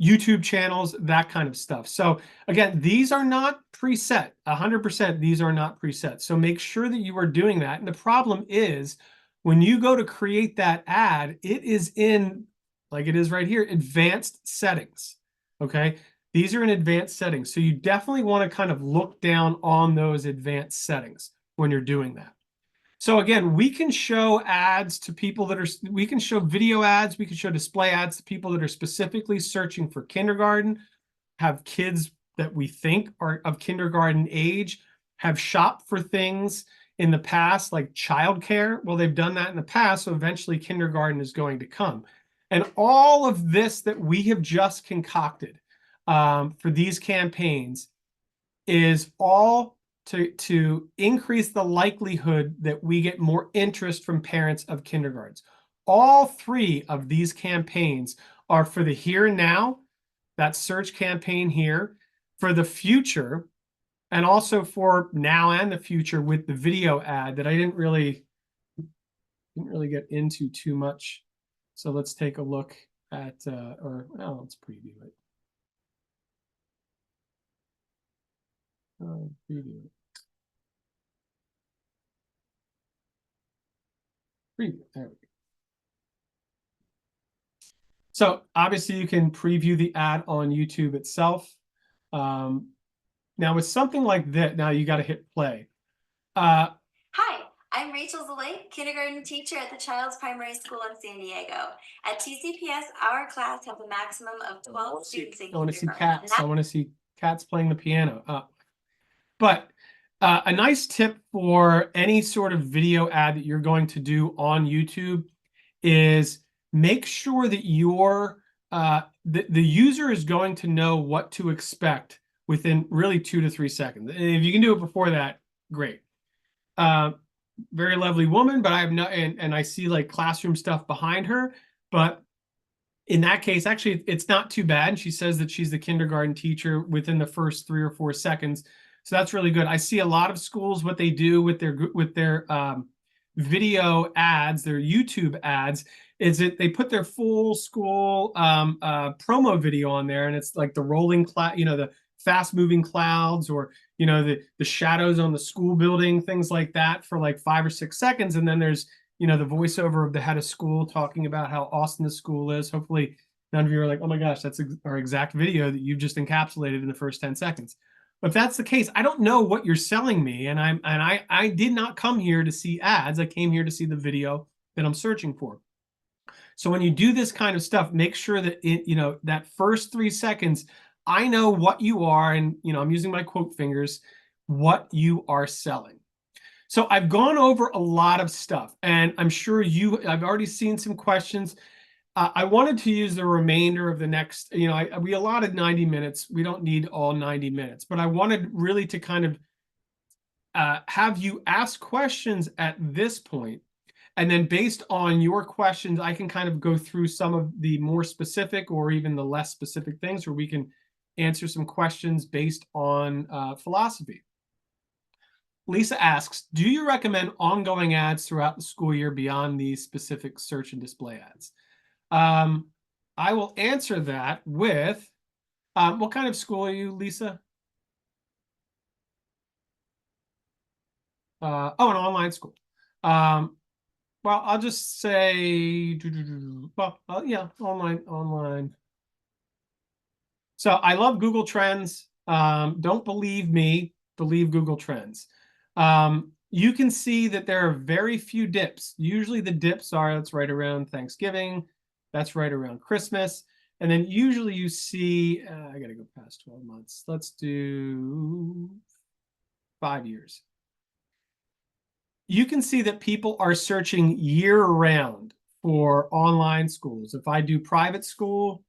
[SPEAKER 1] YouTube channels, that kind of stuff. So again, these are not preset. 100%, these are not preset. So make sure that you are doing that. And the problem is, when you go to create that ad, it is in, like it is right here, advanced settings. Okay, these are in advanced settings. So you definitely want to kind of look down on those advanced settings when you're doing that. So again, we can show ads to people we can show video ads, we can show display ads to people that are specifically searching for kindergarten, have kids that we think are of kindergarten age, have shopped for things in the past, like childcare. Well, they've done that in the past, so eventually kindergarten is going to come. And all of this that we have just concocted for these campaigns is all to increase the likelihood that we get more interest from parents of kindergartens. All three of these campaigns are for the here and now, that search campaign here, for the future, and also for now and the future with the video ad that I didn't really get into too much. So let's take a look at, let's preview it. Preview it. Preview. There we go. So obviously you can preview the ad on YouTube itself. Now with something like that, now you got to hit play. Uh,
[SPEAKER 3] Hi, I'm Rachel Zalay, kindergarten teacher at the Child's Primary School in San Diego. At TCPS, our class has a maximum of 12 students in
[SPEAKER 1] I want to see
[SPEAKER 3] kindergarten.
[SPEAKER 1] cats. I want to see cats playing the piano. But a nice tip for any sort of video ad that you're going to do on YouTube is make sure that the user is going to know what to expect within really 2 to 3 seconds. And if you can do it before that, great. Uh, Very lovely woman, but I have no, and I see like classroom stuff behind her. But in that case, actually, it's not too bad. She says that she's the kindergarten teacher within the first 3 or 4 seconds. So that's really good. I see a lot of schools, what they do with their video ads, their YouTube ads, is that they put their full school promo video on there, and it's like the rolling cloud, the fast moving clouds, or the shadows on the school building, things like that, for like 5 or 6 seconds, and then there's the voiceover of the head of school talking about how awesome the school is. Hopefully, none of you are like, oh my gosh, that's our exact video that you've just encapsulated in the first 10 seconds. But if that's the case, I don't know what you're selling me, and I did not come here to see ads. I came here to see the video that I'm searching for. So when you do this kind of stuff, make sure that that first 3 seconds, I know what you are, and I'm using my quote fingers, what you are selling. So I've gone over a lot of stuff, and I'm sure I've already seen some questions. I wanted to use the remainder of the next, we allotted 90 minutes. We don't need all 90 minutes, but I wanted really to kind of have you ask questions at this point. And then based on your questions, I can kind of go through some of the more specific or even the less specific things, where we can answer some questions based on philosophy. Lisa asks, do you recommend ongoing ads throughout the school year beyond these specific search and display ads? I will answer that with, what kind of school are you, Lisa? Oh, an online school. Well, I'll just say, well, yeah, online. So I love Google Trends. Don't believe me, believe Google Trends. You can see that there are very few dips. Usually the dips are, that's right around Thanksgiving, that's right around Christmas. And then usually you see, I got to go past 12 months. Let's do 5 years. You can see that people are searching year round for online schools. If I do private school,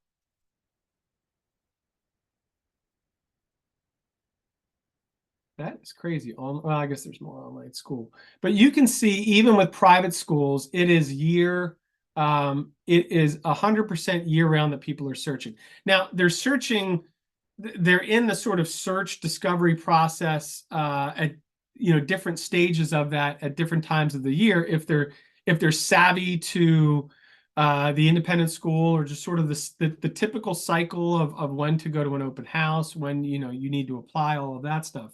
[SPEAKER 1] that is crazy. Well, I guess there's more online school, but you can see even with private schools, it is 100% year round that people are searching. Now they're searching, they're in the sort of search discovery process at different stages of that at different times of the year. If they're savvy to the independent school, or just sort of the typical cycle of when to go to an open house, when you need to apply, all of that stuff.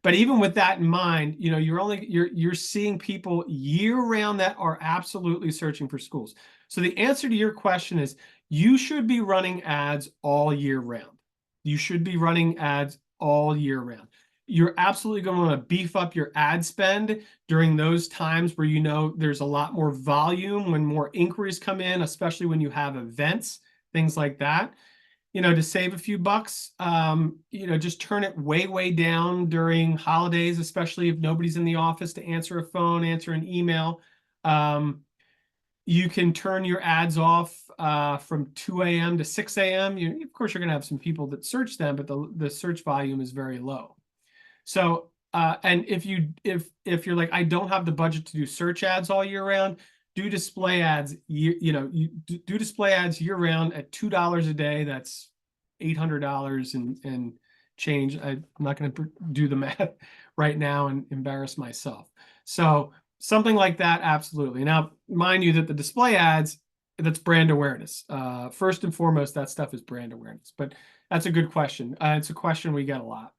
[SPEAKER 1] But even with that in mind, you're seeing people year round that are absolutely searching for schools. So the answer to your question is, you should be running ads all year round. You should be running ads all year round. You're absolutely going to want to beef up your ad spend during those times where there's a lot more volume, when more inquiries come in, especially when you have events, things like that. To save a few bucks, just turn it way, way down during holidays, especially if nobody's in the office to answer a phone, answer an email. You can turn your ads off from 2 a.m. to 6 a.m. Of course, you're going to have some people that search them, but the search volume is very low. So, and if you're like, I don't have the budget to do search ads all year round, do display ads. You do display ads year round at $2 a day. That's $800 and change. I'm not going to do the math right now and embarrass myself. So something like that, absolutely. Now, mind you that the display ads, that's brand awareness. First and foremost, that stuff is brand awareness. But that's a good question. It's a question we get a lot.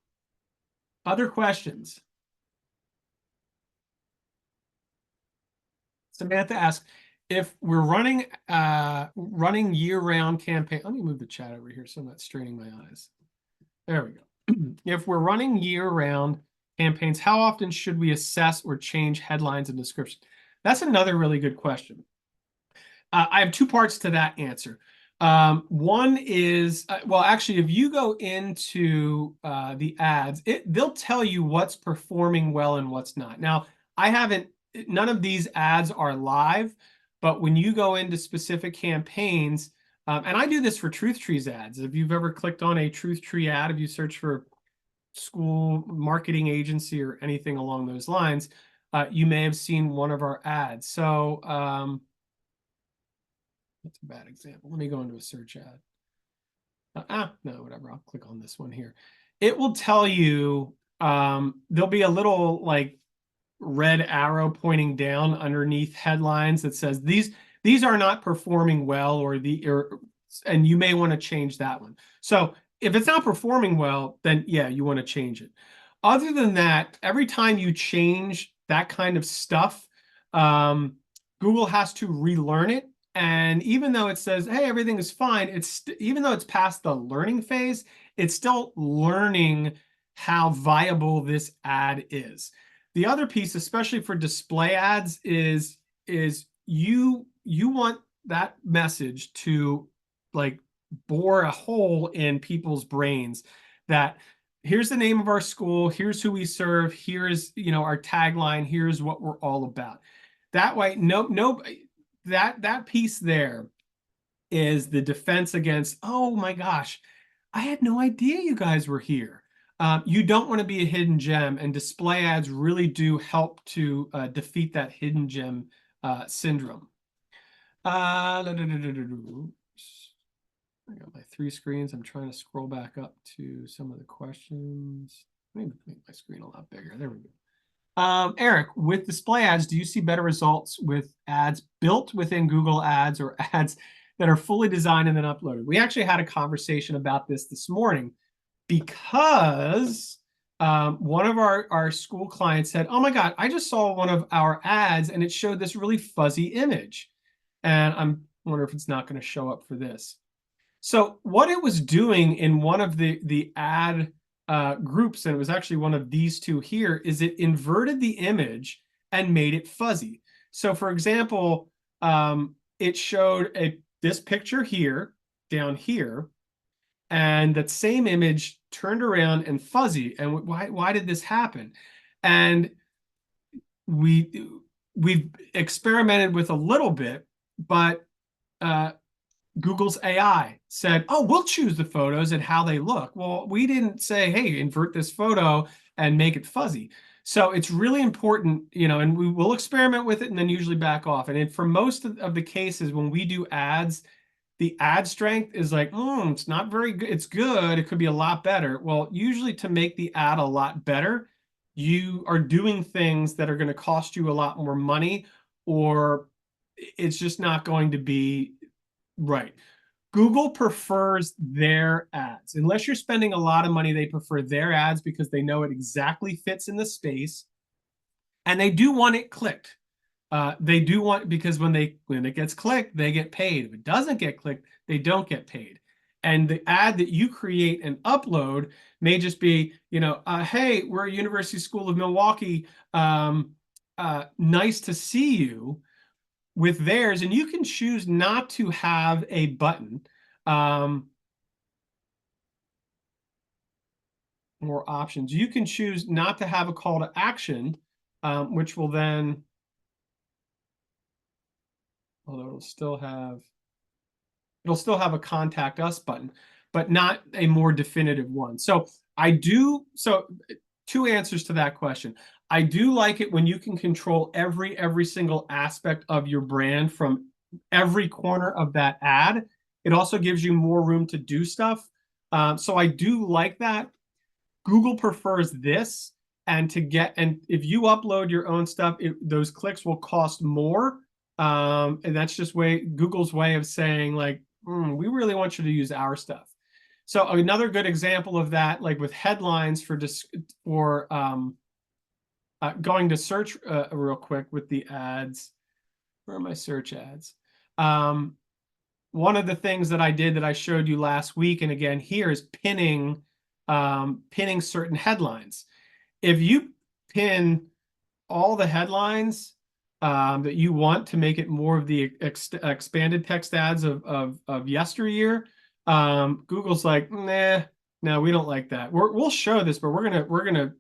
[SPEAKER 1] Other questions? Samantha asks, if we're running year-round campaign, let me move the chat over here so I'm not straining my eyes. There we go. if we're running year-round campaigns, how often should we assess or change headlines and descriptions? That's another really good question. I have two parts to that answer. One is, well, actually, if you go into the ads, they'll tell you what's performing well and what's not. Now, none of these ads are live, but when you go into specific campaigns, and I do this for Truth Trees ads. If you've ever clicked on a Truth Tree ad, if you search for school marketing agency or anything along those lines, you may have seen one of our ads. So that's a bad example. Let me go into a search ad. No, whatever. I'll click on this one here. It will tell you, there'll be a little like red arrow pointing down underneath headlines that says these are not performing well, and you may want to change that one. So if it's not performing well, then yeah, you want to change it. Other than that, every time you change that kind of stuff, Google has to relearn it. And even though it says, hey, everything is fine, even though it's past the learning phase, it's still learning how viable this ad is. The other piece, especially for display ads, is you want that message to like bore a hole in people's brains that here's the name of our school, here's who we serve, here's our tagline, here's what we're all about. That way, that piece there is the defense against, oh my gosh, I had no idea you guys were here. You don't want to be a hidden gem, and display ads really do help to defeat that hidden gem syndrome. I got my 3 screens. I'm trying to scroll back up to some of the questions. Let me make my screen a lot bigger. There we go. Eric, with display ads, do you see better results with ads built within Google Ads or ads that are fully designed and then uploaded? We actually had a conversation about this morning because one of our school clients said, oh my God, I just saw one of our ads and it showed this really fuzzy image. And I'm wondering if it's not going to show up for this. So what it was doing in one of the ad groups, and it was actually one of these two here, is it inverted the image and made it fuzzy. So for example, it showed this picture here, down here, and that same image turned around and fuzzy. And why did this happen? And we've experimented with a little bit, but Google's AI said, oh, we'll choose the photos and how they look. Well, we didn't say, hey, invert this photo and make it fuzzy. So it's really important, and we will experiment with it and then usually back off. And for most of the cases, when we do ads, the ad strength is like, it's not very good. It's good. It could be a lot better. Well, usually to make the ad a lot better, you are doing things that are going to cost you a lot more money, or it's just not going to be right. Google prefers their ads. Unless you're spending a lot of money, they prefer their ads because they know it exactly fits in the space. And they do want it clicked. They do want, because when it gets clicked, they get paid. If it doesn't get clicked, they don't get paid. And the ad that you create and upload may just be, hey, we're a University School of Milwaukee. Nice to see you, with theirs. And you can choose not to have a button. More options. You can choose not to have a call to action, which will then, although it'll still have a contact us button, but not a more definitive one. So two answers to that question. I do like it when you can control every single aspect of your brand from every corner of that ad. It also gives you more room to do stuff. So I do like that. Google prefers this, and if you upload your own stuff, those clicks will cost more. And that's just Google's way of saying, like, we really want you to use our stuff. So another good example of that, like with headlines for going to search real quick with the ads. Where are my search ads? One of the things that I did that I showed you last week, and again here, is pinning pinning certain headlines. If you pin all the headlines that you want to make it more of the expanded text ads of yesteryear, Google's like, nah, no, we don't like that. We'll show this, but we're gonna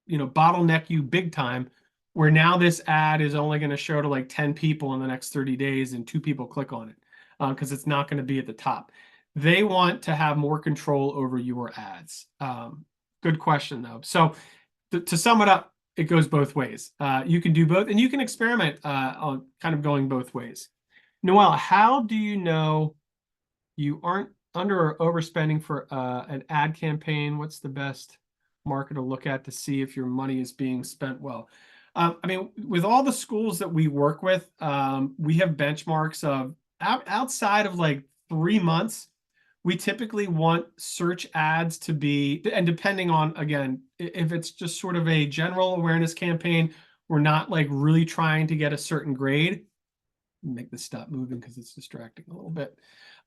[SPEAKER 1] bottleneck you big time. Where now this ad is only going to show to like 10 people in the next 30 days, and 2 people click on it because it's not going to be at the top. They want to have more control over your ads. Good question though. So to sum it up, it goes both ways. You can do both, and you can experiment on kind of going both ways. Noelle, how do you know you aren't under or overspending for an ad campaign? What's the best marker to look at to see if your money is being spent well? I mean, with all the schools that we work with, we have benchmarks of outside of like 3 months. We typically want search ads to be, and depending on, again, if it's just sort of a general awareness campaign, we're not like really trying to get a certain grade. Make this stop moving because it's distracting a little bit.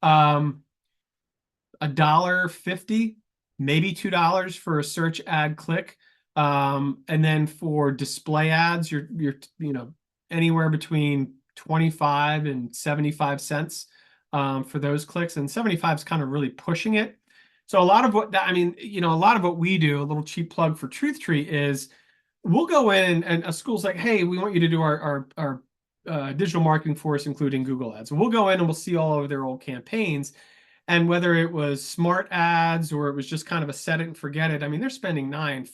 [SPEAKER 1] $1.50, maybe $2 for a search ad click. And then for display ads, you're anywhere between 25 and 75 cents for those clicks, and 75 is kind of really pushing it. So a lot of what that, I mean, a lot of what we do, a little cheap plug for Truth Tree, is we'll go in and a school's like, hey, we want you to do our digital marketing for us, including Google ads. And we'll go in and we'll see all of their old campaigns. And whether it was smart ads or it was just kind of a set it and forget it, I mean, they're spending 9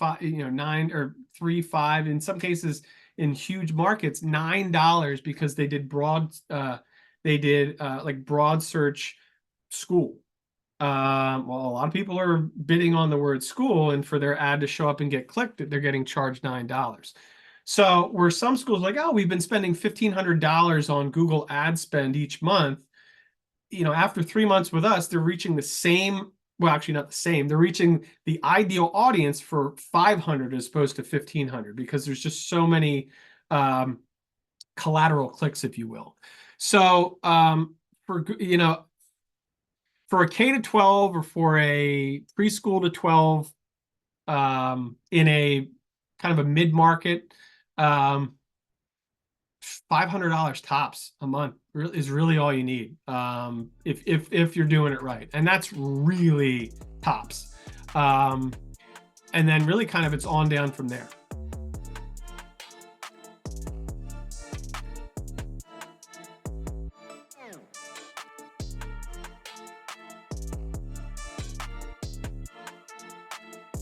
[SPEAKER 1] or 3, 5, in some cases in huge markets, $9 because they did like broad search school. Well, a lot of people are bidding on the word school, and for their ad to show up and get clicked, they're getting charged $9. So where some schools like, oh, we've been spending $1,500 on Google ad spend each month. After 3 months with us, they're reaching the same, well, actually not the same. They're reaching the ideal audience for 500 as opposed to 1,500 because there's just so many collateral clicks, if you will. So for a K to 12 or for a preschool to 12 in a kind of a mid-market, $500 tops a month is really all you need if you're doing it right, and that's really tops. And then really kind of it's on down from there.